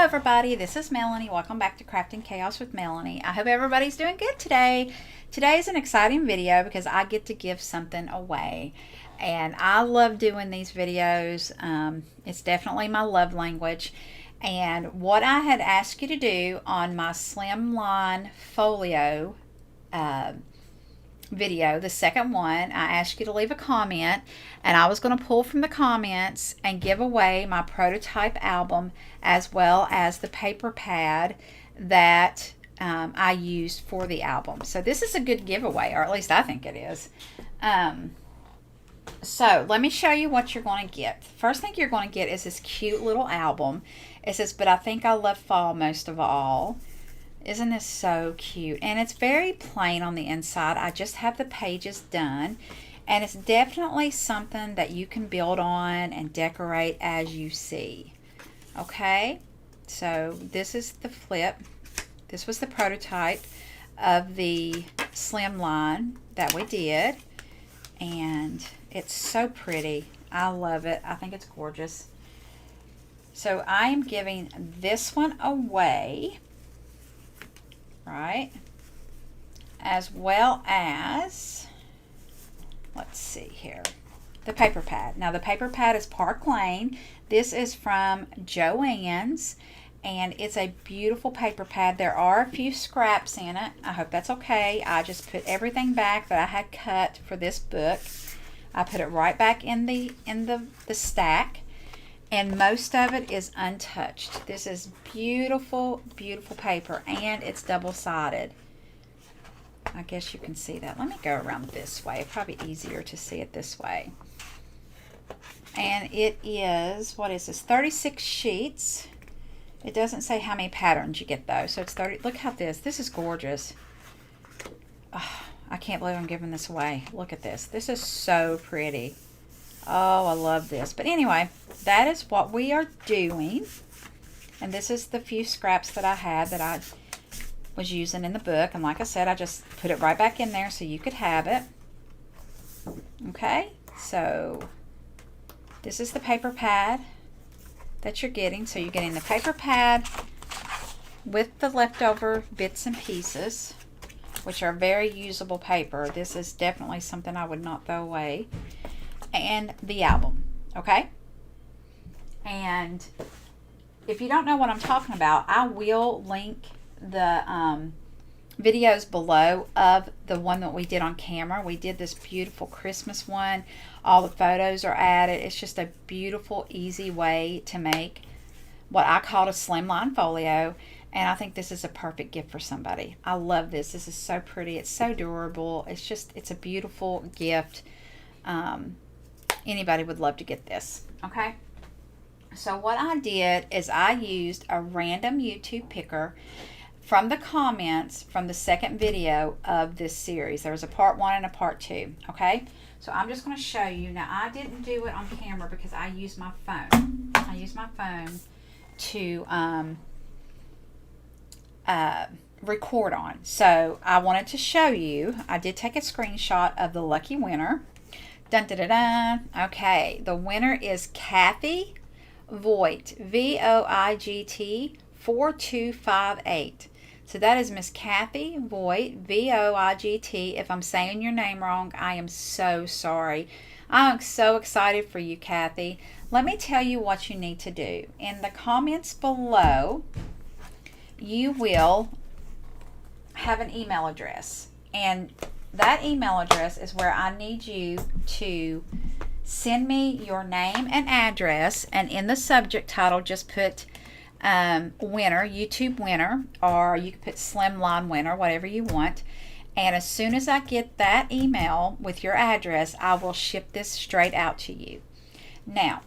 everybody, this is Melanie. Welcome back to Crafting Chaos with Melanie. I hope everybody's doing good today. Today is an exciting video because I get to give something away. And I love doing these videos. It's definitely my love language. And what I had asked you to do on my Slimline Folio video, the second one, I asked you to leave a comment, and I was going to pull from the comments and give away my prototype album as well as the paper pad that I used for the album. So this is a good giveaway, or at least I think it is. So let me show you what you're going to get. First thing you're going to get is this cute little album. It says, "But I think I love fall most of all." Isn't this so cute? And it's very plain on the inside. I just have the pages done. And it's definitely something that you can build on and decorate as you see. Okay? So this is the flip. This was the prototype of the Slimline that we did. And it's so pretty. I love it. I think it's gorgeous. So I am giving this one away. Right, as well as, let's see here, the paper pad. Now the paper pad is Park Lane. This is from Joann's, and it's a beautiful paper pad. There are a few scraps in it. I hope that's okay. I just put everything back that I had cut for this book. I put it right back in the stack. And most of it is untouched. This is beautiful, beautiful paper, and it's double-sided. I guess you can see that. Let me go around this way. It's probably easier to see it this way. And it is, what is this, 36 sheets. It doesn't say how many patterns you get, though. So it's 30. Look how this is gorgeous. Oh, I can't believe I'm giving this away. Look at this. This is so pretty. Oh, I love this. But anyway, that is what we are doing. And this is the few scraps that I had that I was using in the book. And like I said, I just put it right back in there so you could have it. Okay, so this is the paper pad that you're getting. So you're getting the paper pad with the leftover bits and pieces, which are very usable paper. This is definitely something I would not throw away. And the album, okay? And if you don't know what I'm talking about, I will link the videos below of the one that we did on camera. We did this beautiful Christmas one. All the photos are added. It's just a beautiful, easy way to make what I called a Slimline Folio. And I think this is a perfect gift for somebody. I love this. This is so pretty. It's so durable. It's a beautiful gift. Anybody would love to get this. Okay, so what I did is I used a random YouTube picker from the comments from the second video of this series. There was a part 1 and a part 2. Okay, so I'm just going to show you. Now I didn't do it on camera because I used my phone. I used my phone to record on. So I wanted to show you. I did take a screenshot of the lucky winner. Dun, dun, dun, dun. Okay, the winner is Kathy Voigt, Voigt 4258. So that is Miss Kathy Voigt, Voigt. If I'm saying your name wrong, I am so sorry. I'm so excited for you, Kathy. Let me tell you what you need to do. In the comments below, you will have an email address, and that email address is where I need you to send me your name and address, and in the subject title just put winner, YouTube winner, or you can put Slimline winner, whatever you want. And as soon as I get that email with your address, I will ship this straight out to you. Now,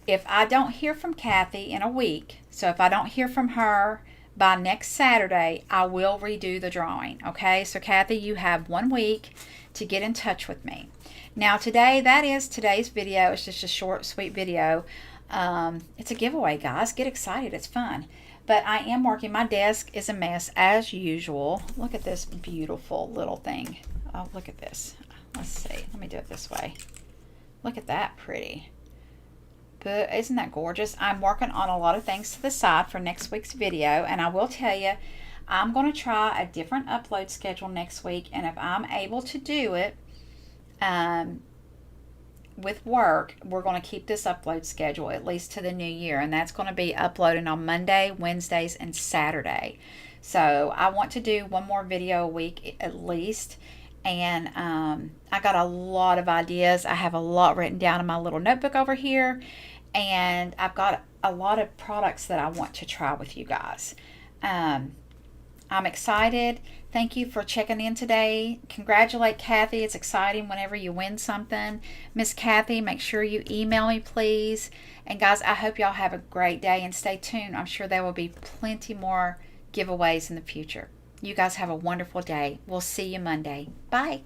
if I don't hear from Kathy in a week, so if I don't hear from her by next Saturday, I will redo the drawing. Okay, so Kathy, you have 1 week to get in touch with me. Now that is today's video. It's just a short, sweet video. It's a giveaway, guys. Get excited. It's fun. But I am working. My desk is a mess as usual. Look at this beautiful little thing. Oh, look at this. Let's see. Let me do it this way. Look at that pretty. But isn't that gorgeous? I'm working on a lot of things to the side for next week's video, and I will tell you, I'm going to try a different upload schedule next week, and if I'm able to do it with work, we're going to keep this upload schedule at least to the new year, and that's going to be uploading on Monday, Wednesdays, and Saturday. So I want to do one more video a week at least, and I got a lot of ideas. I have a lot written down in my little notebook over here, and I've got a lot of products that I want to try with you guys. I'm excited. Thank you for checking in today. Congratulate Kathy. It's exciting whenever you win something. Miss Kathy, make sure you email me, please. And guys, I hope y'all have a great day, and stay tuned. I'm sure there will be plenty more giveaways in the future. You guys have a wonderful day. We'll see you Monday. Bye.